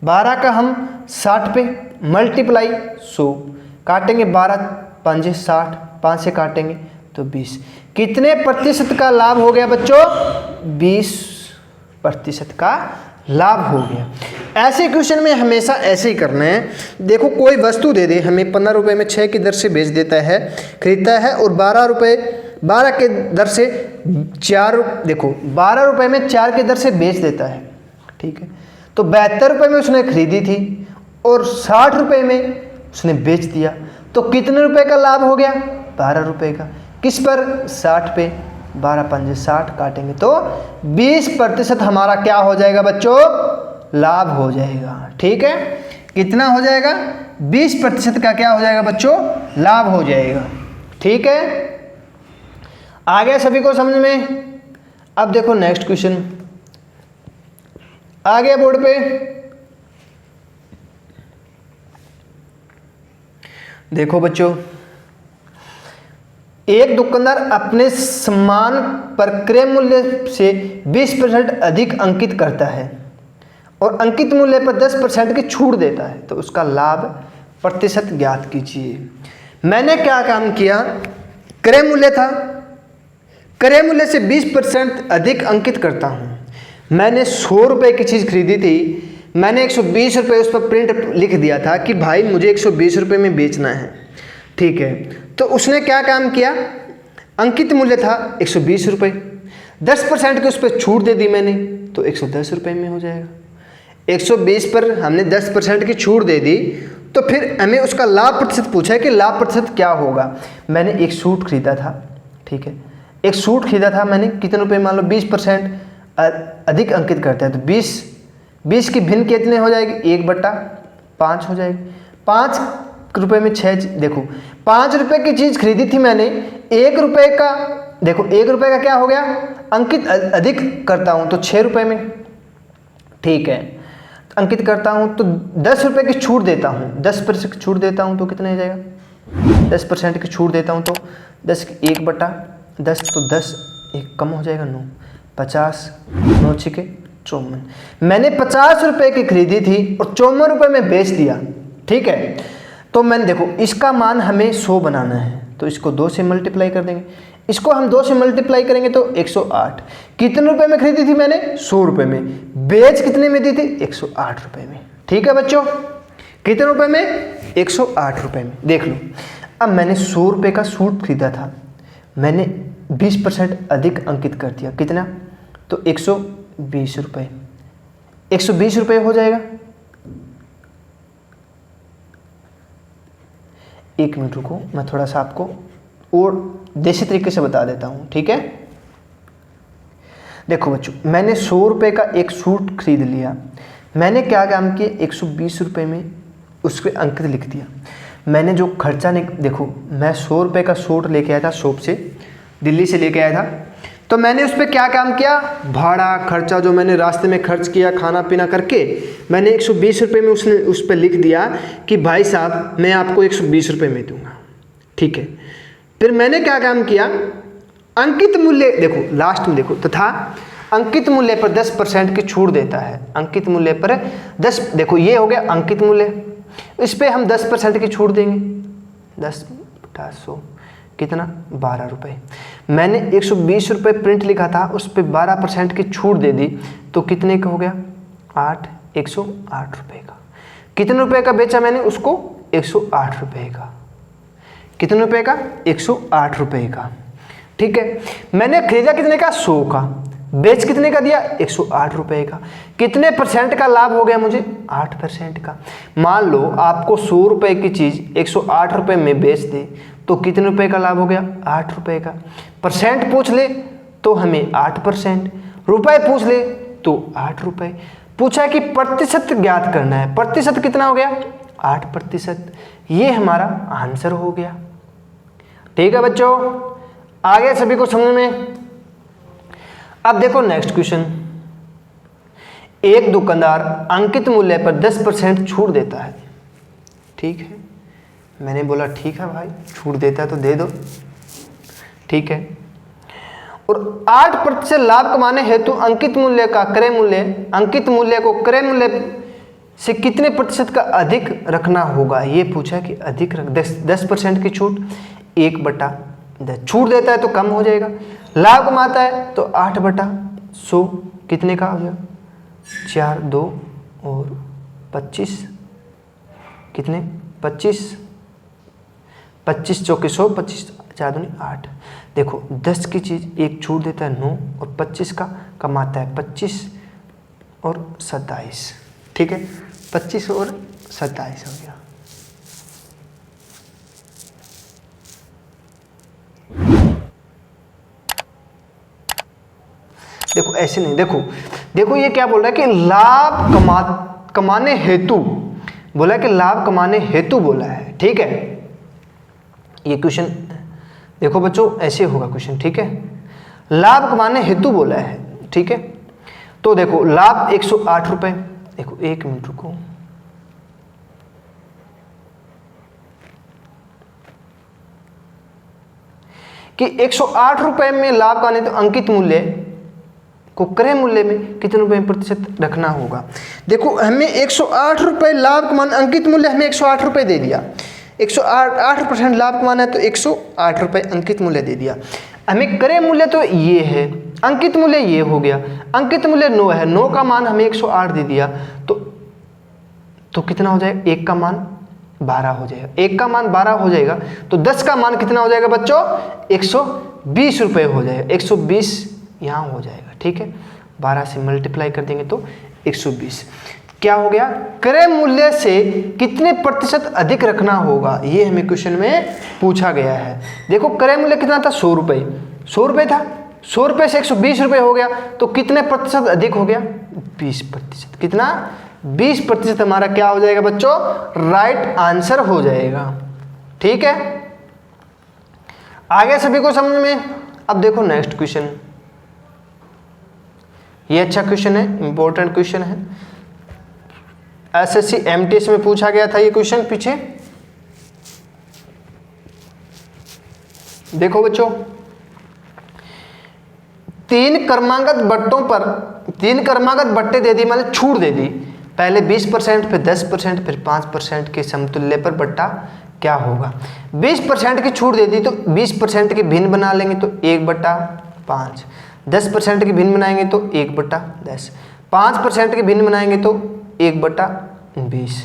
12 का हम 60 पे मल्टीप्लाई 100, काटेंगे 12 5 60, 5 से काटेंगे तो 20, कितने प्रतिशत का लाभ हो गया बच्चों, 20% का लाभ हो गया। ऐसे क्वेश्चन में हमेशा ऐसे ही करना है। देखो कोई वस्तु दे दे हमें, 15 रुपये में 6 की दर से बेच देता है, खरीदता है, और 12 के दर से 4, देखो 12 रुपये में 4 की दर से बेच देता है, ठीक है। तो 72 रुपये में उसने खरीदी थी और 60 रुपये में उसने बेच दिया, तो कितने रुपए का लाभ हो गया, 12 रुपये का, किस पर 60 पे, 12 5 60, काटेंगे तो 20% हमारा क्या हो जाएगा बच्चों, लाभ हो जाएगा, ठीक है। कितना हो जाएगा, 20% का क्या हो जाएगा बच्चों, लाभ हो जाएगा, ठीक है। आ गया सभी को समझ में। अब देखो नेक्स्ट क्वेश्चन आ गया बोर्ड पे। देखो बच्चों, एक दुकानदार अपने सामान पर क्रय मूल्य से 20% अधिक अंकित करता है और अंकित मूल्य पर 10% की छूट देता है, तो उसका लाभ प्रतिशत ज्ञात कीजिए। मैंने क्या काम किया, क्रय मूल्य था, क्रय मूल्य से 20% अधिक अंकित करता हूँ। मैंने 100 रुपये की चीज़ खरीदी थी, मैंने 120 रुपये उस पर प्रिंट लिख दिया था कि भाई मुझे 120 रुपये में बेचना है, ठीक है। तो उसने क्या काम किया, अंकित मूल्य था 120 रुपये, 10% की उस पर छूट दे दी मैंने, तो 110 रुपये में हो जाएगा। 120 पर हमने 10% की छूट दे दी, तो फिर हमें उसका लाभ प्रतिशत पूछा है कि लाभ प्रतिशत क्या होगा। मैंने एक सूट खरीदा था, ठीक है, एक सूट खरीदा था मैंने, कितने रुपए, मान लो 20% अधिक अंकित करते हैं, तो 20 की भिन्न कितने हो जाएगी, 1/5 हो जाएगी। 5 रुपये में 6, देखो 5 रुपये की चीज़ खरीदी थी मैंने, 1 रुपये का, देखो 1 रुपये का क्या हो गया, अंकित अधिक करता हूँ तो 6 रुपये में, ठीक है, अंकित करता हूँ तो 10 रुपये की छूट देता हूँ, 10% की छूट देता हूँ तो कितना हो जाएगा, 10% की छूट देता हूँ तो 10 1/10, तो 10 एक कम हो जाएगा, 9, 50, 9 छिके 54। मैंने 50 रुपये की खरीदी थी और 54 रुपये में बेच दिया, ठीक है। तो मैंने देखो इसका मान हमें 100 बनाना है, तो इसको 2 से मल्टीप्लाई कर देंगे, इसको हम 2 से मल्टीप्लाई करेंगे तो 108। कितने रुपए में खरीदी थी मैंने, 100 रुपये में, बेच कितने में दी थी, 108 रुपये में, ठीक है बच्चों। कितने रुपए में, 108 रुपये में। देख लो, अब मैंने 100 रुपये का सूट खरीदा था, मैंने 20% अधिक अंकित कर दिया, कितना, तो 120 रुपये, 120 रुपये हो जाएगा। 1 मिनट रुको, मैं थोड़ा सा आपको और देसी तरीके से बता देता हूँ, ठीक है। देखो बच्चों, मैंने 100 रुपये का एक सूट खरीद लिया, मैंने क्या काम किया, 120 रुपये में उसके अंकित लिख दिया। मैंने जो खर्चा देखो, मैं 100 रुपये का सूट लेके आया था शॉप से, दिल्ली से लेके आया था, तो मैंने उस पर क्या काम किया, भाड़ा खर्चा जो मैंने रास्ते में खर्च किया खाना पीना करके, मैंने 120 रुपये में उसने उस पर लिख दिया कि भाई साहब मैं आपको 120 रुपये में दूंगा, ठीक है। फिर मैंने क्या काम किया, अंकित मूल्य देखो लास्ट में देखो, तथा अंकित मूल्य पर 10% की छूट देता है, अंकित मूल्य पर 10, देखो ये हो गया अंकित मूल्य, इस पर हम 10% की छूट देंगे, 10/100 कितना, 12 रुपये। मैंने 120 रुपये प्रिंट लिखा था, उस पर 12% की छूट दे दी, तो कितने का हो गया, 108 रुपये का। कितने रुपए का बेचा मैंने उसको, 108 रुपये का। कितने रुपए का, 108 रुपये का, ठीक है। मैंने खरीदा कितने का, 100 का, बेच कितने का दिया, 108 रुपये का। कितने % का लाभ हो गया मुझे, 8% का। मान लो आपको 100 रुपये की चीज़ 108 रुपये में बेच दे, तो कितने रुपए का लाभ हो गया, 8 रुपये का। परसेंट पूछ ले तो हमें 8%, रुपए पूछ ले तो 8 रुपये। पूछा कि प्रतिशत ज्ञात करना है, प्रतिशत कितना हो गया, 8%। ये हमारा आंसर हो गया, ठीक है बच्चों, आगे सभी को समझ में। अब देखो नेक्स्ट क्वेश्चन, एक दुकानदार अंकित मूल्य पर 10% छूट देता है, ठीक है। मैंने बोला ठीक है भाई, छूट देता है तो दे दो, ठीक है। और 8% लाभ कमाने हेतु अंकित मूल्य का क्रय मूल्य, अंकित मूल्य को क्रय मूल्य से कितने % का अधिक रखना होगा, ये पूछा कि अधिक रख, 10% की छूट, 1/10। छूट देता है तो कम हो जाएगा, लाभ कमाता है तो 8/100 कितने का हो गया, 4, 2 और 25, कितने, 25 चौके 100, 25 4 दूनी 8। देखो 10 की चीज़ एक छूट देता है 9, और 25 का कमाता है 25 और 27, ठीक है, 25 और 27 हो गया। देखो ऐसे नहीं, देखो ये क्या बोल रहा है कि लाभ कमाने हेतु बोला है, कि लाभ कमाने हेतु बोला है, ठीक है। ये क्वेश्चन देखो बच्चों ऐसे होगा क्वेश्चन, ठीक है, लाभ कमाने हेतु बोला है, ठीक है। तो देखो लाभ 108 रुपये, देखो 1 मिनट रुको, कि 108 रुपये में लाभ का आने तो अंकित मूल्य को क्रय मूल्य में कितने रुपये प्रतिशत रखना होगा। देखो हमें 108 रुपये लाभ कमाना, अंकित मूल्य हमें 108 रुपये दे दिया, 108% लाभ कमाना है तो 108 रुपये अंकित मूल्य दे दिया। हमें क्रय मूल्य तो ये है, अंकित मूल्य ये हो गया, अंकित मूल्य 9 है, 9 का मान हमें 108 दे दिया तो कितना हो जाएगा, 1 का मान 12 हो जाएगा, 1 का मान 12 हो जाएगा तो 10 का मान कितना हो जाएगा बच्चों, 120 रुपये हो जाएगा, 120 यहाँ हो जाएगा। ठीक है, 12 से मल्टीप्लाई कर देंगे तो 120 क्या हो गया, क्रय मूल्य से कितने प्रतिशत अधिक रखना होगा, ये हमें क्वेश्चन में पूछा गया है। देखो क्रय मूल्य कितना था, 100 रुपये, 100 रुपये था, 100 रुपये से 120 रुपये हो गया तो कितने प्रतिशत अधिक हो गया, 20%। कितना, 20% हमारा क्या हो जाएगा बच्चों, राइट आंसर हो जाएगा। ठीक है, आगे सभी को समझ में। अब देखो नेक्स्ट क्वेश्चन, ये अच्छा क्वेश्चन है, इंपॉर्टेंट क्वेश्चन है, एसएससी एमटीएस में पूछा गया था ये क्वेश्चन पीछे। देखो बच्चों, 3 क्रमागत बट्टों पर 3 क्रमागत बट्टे दे दी, मतलब छूट दे दी, पहले 20%, फिर 10%, फिर 5% के समतुल्य पर बट्टा क्या होगा। 20% की छूट दे दी तो 20% के भिन्न बना लेंगे तो 1/5, 10% के भिन्न बनाएंगे तो 1/10, 5% के भिन्न बनाएंगे तो 1/20।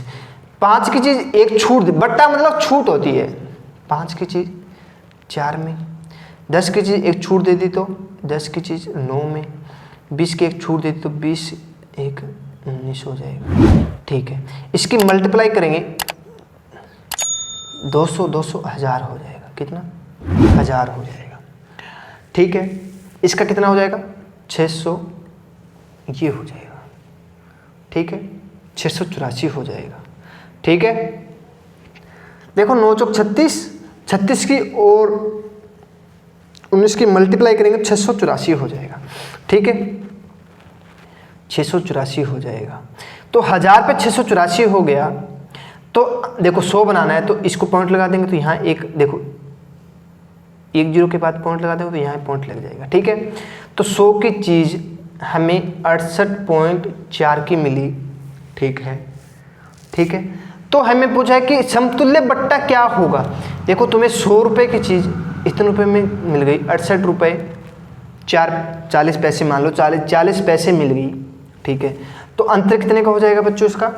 5 की चीज़ एक छूट दे, बट्टा मतलब छूट होती है, 5 की चीज़ 4 में, 10 की चीज़ एक छूट दे दी तो 10 की चीज़ 9 में, 20 की एक छूट दे दी तो 20 एक 19 हो जाएगा। ठीक है, इसकी मल्टीप्लाई करेंगे 200 200 1000 हो जाएगा, कितना, 1000 हो जाएगा। ठीक है, इसका कितना हो जाएगा, 600 ये हो जाएगा। ठीक है, 684 हो जाएगा। ठीक है, देखो 9 चौक 36, 36 की और 19 की मल्टीप्लाई करेंगे 684 हो जाएगा। ठीक है, 684 हो जाएगा। तो 1000 पे 684 हो गया तो देखो 100 बनाना है तो इसको पॉइंट लगा देंगे तो यहाँ एक, देखो 1 0 के बाद पॉइंट लगा देंगे तो यहाँ पॉइंट लग जाएगा। ठीक है, तो 100 की चीज़ हमें 68.4 की मिली। ठीक है, ठीक है, तो हमें पूछा है कि समतुल्य बट्टा क्या होगा। देखो तुम्हें 100 रुपये की चीज़ इतने रुपये में मिल गई, 68 रुपये 40 पैसे मान लो, 40 पैसे मिल गई। ठीक है, तो अंतर कितने का हो जाएगा बच्चों, इसका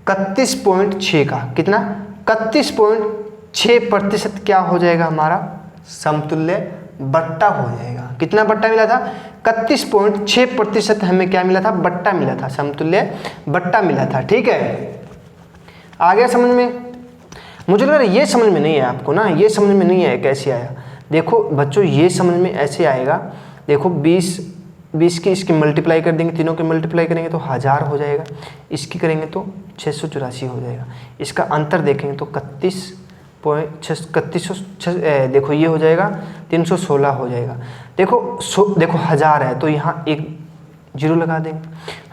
31.6 का, कितना, 31.6% क्या हो जाएगा हमारा समतुल्य बट्टा हो जाएगा। कितना बट्टा मिला था, 31.6% हमें क्या मिला था, बट्टा मिला था, समतुल्य बट्टा मिला था। ठीक है, आ गया समझ में। मुझे लग रहा है ये समझ में नहीं है आपको ना, ये समझ में नहीं आया कैसे आया। देखो बच्चों ये समझ में ऐसे आएगा, देखो 20 की इसकी मल्टीप्लाई कर देंगे, तीनों की मल्टीप्लाई करेंगे तो 1000 हो जाएगा, इसकी करेंगे तो 684 हो जाएगा। इसका अंतर देखेंगे तो 31.6 देखो ये हो जाएगा 316 हो जाएगा। देखो देखो 1000 है तो यहाँ एक 0 लगा देंगे,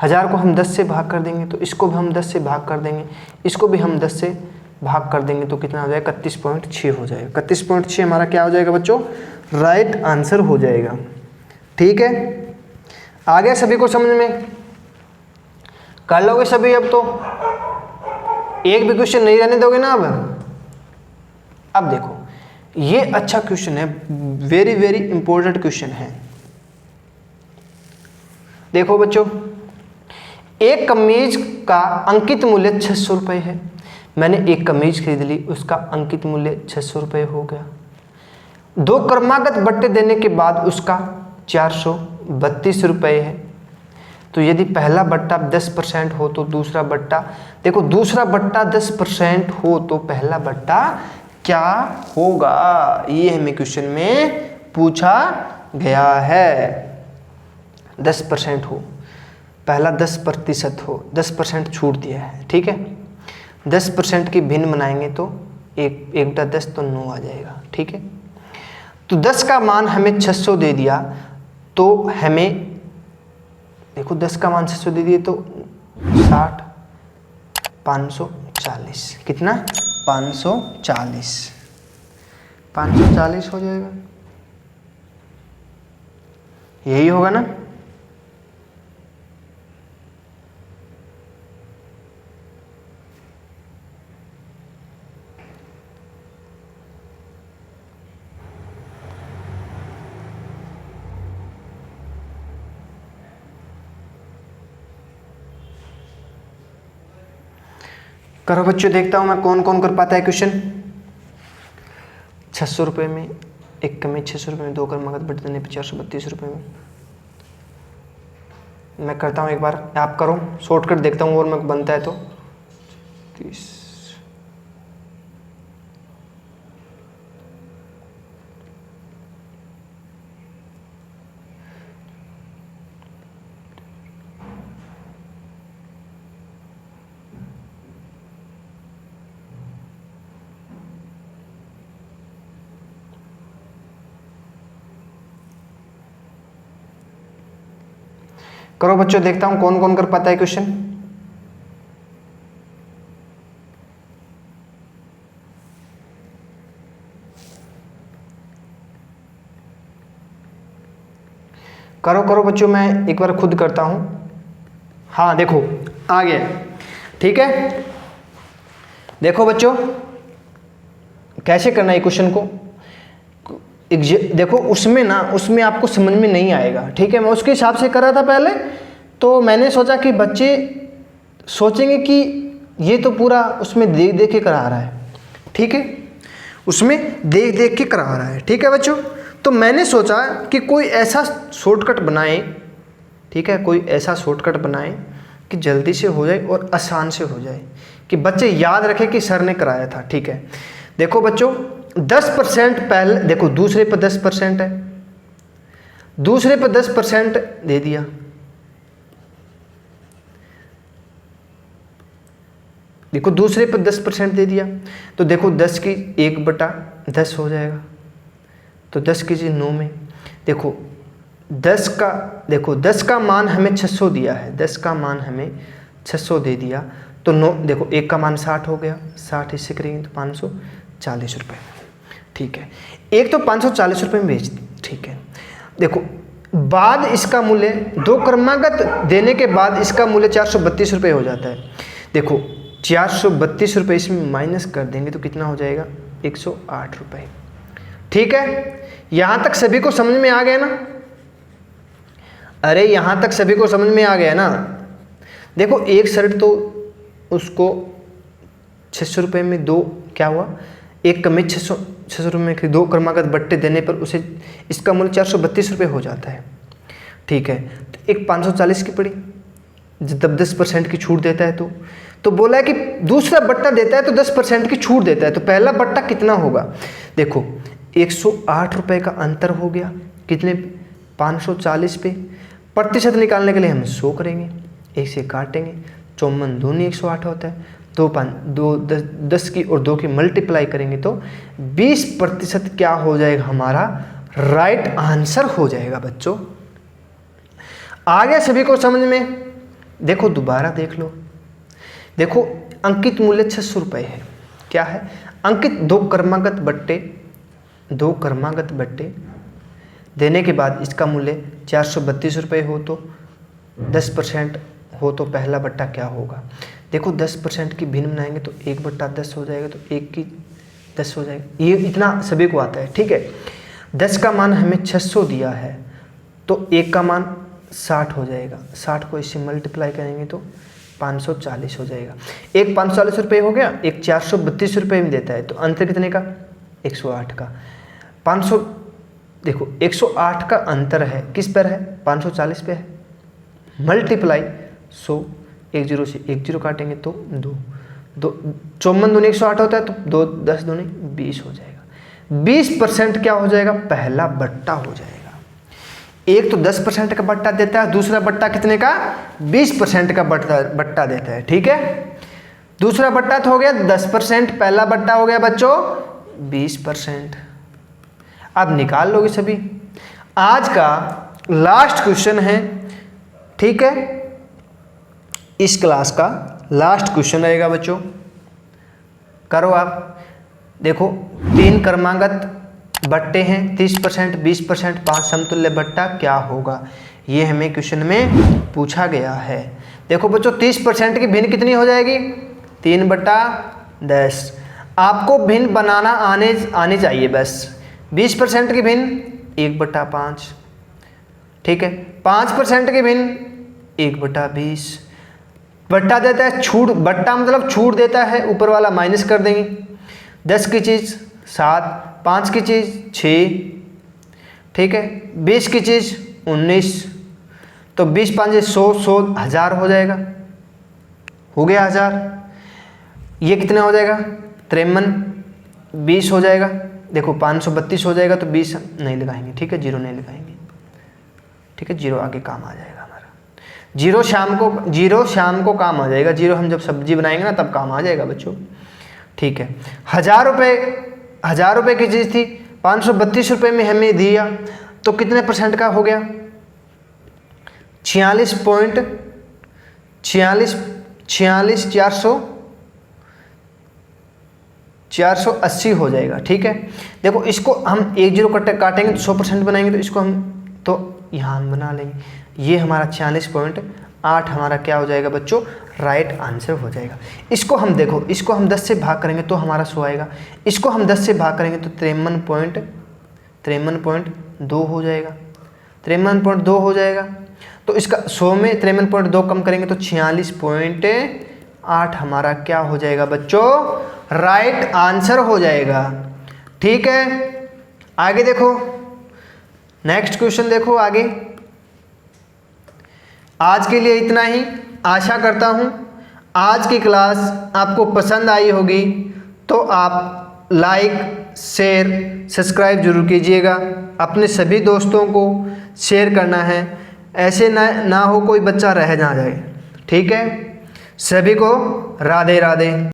1000 को हम 10 से भाग कर देंगे तो इसको भी हम 10 से भाग कर देंगे, इसको भी हम 10 से भाग कर देंगे तो कितना हो जाएगा, 31.6 हो जाएगा। 31.6 हमारा क्या हो जाएगा बच्चों, राइट आंसर हो जाएगा। ठीक है, आ गया सभी को समझ में, कर लोगे सभी। अब तो एक भी क्वेश्चन नहीं रहने दोगे ना। अब देखो ये अच्छा क्वेश्चन है, वेरी वेरी इंपॉर्टेंट क्वेश्चन है। देखो बच्चों, एक कमीज का अंकित मूल्य 600 रुपये है, मैंने एक कमीज खरीद ली, उसका अंकित मूल्य 600 रुपये हो गया। 2 क्रमागत बट्टे देने के बाद उसका 432 रुपये है। तो यदि पहला बट्टा 10% हो तो दूसरा बट्टा, देखो दूसरा बट्टा 10% हो तो पहला बट्टा क्या होगा, ये हमें क्वेश्चन में पूछा गया है। 10% हो, पहला 10% हो, 10% छूट दिया है। ठीक है, 10% की भिन्न बनाएंगे तो 1/10 तो 9 आ जाएगा। ठीक है, तो 10 का मान हमें 600 दे दिया तो हमें देखो 10 का मान 600 दे दिए तो 60 540, कितना, 540 हो जाएगा। यही होगा ना। करो बच्चों, देखता हूं मैं कौन कौन कर पाता है क्वेश्चन। 600 रुपये में एक कमी, 600 रुपये में 2 क्रमागत बट देने पर 432 रुपये में। मैं करता हूँ एक बार, आप करो, शॉर्टकट देखता हूँ और मैं बनता है तो 30। करो बच्चों, देखता हूं कौन कौन कर पाता है क्वेश्चन। करो करो बच्चों, मैं एक बार खुद करता हूं। हाँ देखो आ गया, ठीक है। देखो बच्चों कैसे करना है क्वेश्चन को, देखो उसमें आपको समझ में नहीं आएगा, ठीक है। मैं उसके हिसाब से कर रहा था पहले, तो मैंने सोचा कि बच्चे सोचेंगे कि ये तो पूरा उसमें देख देख के करा रहा है, ठीक है, उसमें देख देख के करा रहा है, ठीक है बच्चों। तो मैंने सोचा कि कोई ऐसा शॉर्टकट बनाए, ठीक है, कोई ऐसा शॉर्टकट बनाए कि जल्दी से हो जाए और आसान से हो जाए, कि बच्चे याद रखें कि सर ने कराया था, ठीक है। देखो बच्चों 10% पहले, देखो दूसरे पर 10% है, दूसरे पर 10% दे दिया, देखो दूसरे पर 10% दे दिया, तो देखो 10 की 1/10 हो जाएगा, तो 10 कीजिए 9 में। देखो 10 का मान हमें 600 दिया है, 10 का मान हमें 600 दे दिया, तो 9, देखो 1 का मान 60 हो गया, 60 इससे करेंगे तो 540 रुपये, ठीक है। एक तो 540 रुपये में बेच दी, ठीक है। देखो बाद इसका मूल्य 2 क्रमागत देने के बाद इसका मूल्य 432 रुपये हो जाता है। देखो 432 रुपये इसमें माइनस कर देंगे तो कितना हो जाएगा, 108 रुपये, ठीक है। यहाँ तक सभी को समझ में आ गया ना? अरे यहाँ तक सभी को समझ में आ गया ना? देखो एक शर्ट तो उसको 600 रुपये में 2 क्या हुआ, एक कमी 600 रुपये में 2 क्रमागत बट्टे देने पर उसे इसका मूल्य 432 रुपये हो जाता है, ठीक है। तो एक 540 की पड़ी, जब 10% की छूट देता है तो बोला है कि दूसरा बट्टा देता है तो 10% की छूट देता है, तो पहला बट्टा कितना होगा। देखो 108 रुपये का अंतर हो गया, कितने 540 पे। प्रतिशत निकालने के लिए हम 100 करेंगे, 1 से काटेंगे, 54 दूनी 108 होता है, 10 की और 2 की मल्टीप्लाई करेंगे तो 20% क्या हो जाएगा, हमारा राइट आंसर हो जाएगा बच्चों। आ गया सभी को समझ में? देखो दोबारा देख लो, देखो अंकित मूल्य 600 रुपये है, क्या है अंकित, 2 क्रमागत बट्टे देने के बाद इसका मूल्य 432 रुपये हो तो 10% हो तो पहला बट्टा क्या होगा। देखो 10% की भिन्न बनाएंगे तो 1/10 हो जाएगा, तो 1 की 10 हो जाएगा, ये इतना सभी को आता है, ठीक है। 10 का मान हमें 600 दिया है तो 1 का मान 60 हो जाएगा, 60 को इससे मल्टीप्लाई करेंगे तो 540 हो जाएगा। एक 540 रुपये हो गया, एक 432 रुपये में देता है, तो अंतर कितने का, 108 का। 500 देखो 108 का अंतर है, किस पर है, 540 पे है, मल्टीप्लाई 100, 1 0 से 1 0 काटेंगे तो 2 54 दूनी 108 होता है, तो 2 10 दूनी 20 हो जाएगा। 20% क्या हो जाएगा, पहला बट्टा हो जाएगा। एक तो 10% का बट्टा देता है, दूसरा बट्टा कितने का, 20% का बट्टा देता है, ठीक है। दूसरा बट्टा तो हो गया 10%, पहला बट्टा हो गया बच्चों 20%। अब निकाल लोगे सभी। आज का लास्ट क्वेश्चन है, ठीक है, इस क्लास का लास्ट क्वेश्चन रहेगा बच्चों। करो आप, देखो 3 क्रमागत बट्टे हैं 30%, 20%, 5 समतुल्य बट्टा क्या होगा, ये हमें क्वेश्चन में पूछा गया है। देखो बच्चों 30% की भिन्न कितनी हो जाएगी, 3/10। आपको भिन्न बनाना आनी चाहिए बस। 20% की भिन्न 1/5, ठीक है। 5% की भिन्न 1/20। बट्टा देता है छूट, बट्टा मतलब छूट देता है, ऊपर वाला माइनस कर देंगे। 10 की चीज़ 7, 5 की चीज़ 6, ठीक है। 20 की चीज़ 19, तो 20 5 100, 100 1000 हो जाएगा, हो गया 1000। ये कितना हो जाएगा 53, 20 हो जाएगा। देखो 532 हो जाएगा, तो 20 नहीं लगाएंगे, ठीक है, 0 नहीं लगाएंगे, ठीक है। 0 आगे काम आ जाएगा हमारा। 0 शाम को काम आ जाएगा। 0 हम जब सब्जी बनाएंगे ना तब काम आ जाएगा बच्चों, ठीक है। 1000 रुपये की चीज़ थी, 532 रुपये में हमें दिया, तो कितने % का हो गया, 480 हो जाएगा, ठीक है। देखो इसको हम 1 0 काटेंगे तो 100% बनाएंगे, तो इसको हम तो यहाँ हम बना लेंगे। ये हमारा 46.8 हमारा क्या हो जाएगा बच्चों, राइट आंसर हो जाएगा। इसको हम देखो, इसको हम 10 से भाग करेंगे तो हमारा 100 आएगा। इसको हम 10 से भाग करेंगे तो 53.2 हो जाएगा, 53.2 हो जाएगा। तो इसका 100 में 53.2 कम करेंगे तो 46.8 हमारा क्या हो जाएगा बच्चों, राइट आंसर हो जाएगा, ठीक है। आगे देखो, नेक्स्ट क्वेश्चन देखो आगे। आज के लिए इतना ही। आशा करता हूँ आज की क्लास आपको पसंद आई होगी, तो आप लाइक शेयर सब्सक्राइब जरूर कीजिएगा। अपने सभी दोस्तों को शेयर करना है, ऐसे ना हो कोई बच्चा रह ना जाए, ठीक है। सभी को राधे राधे।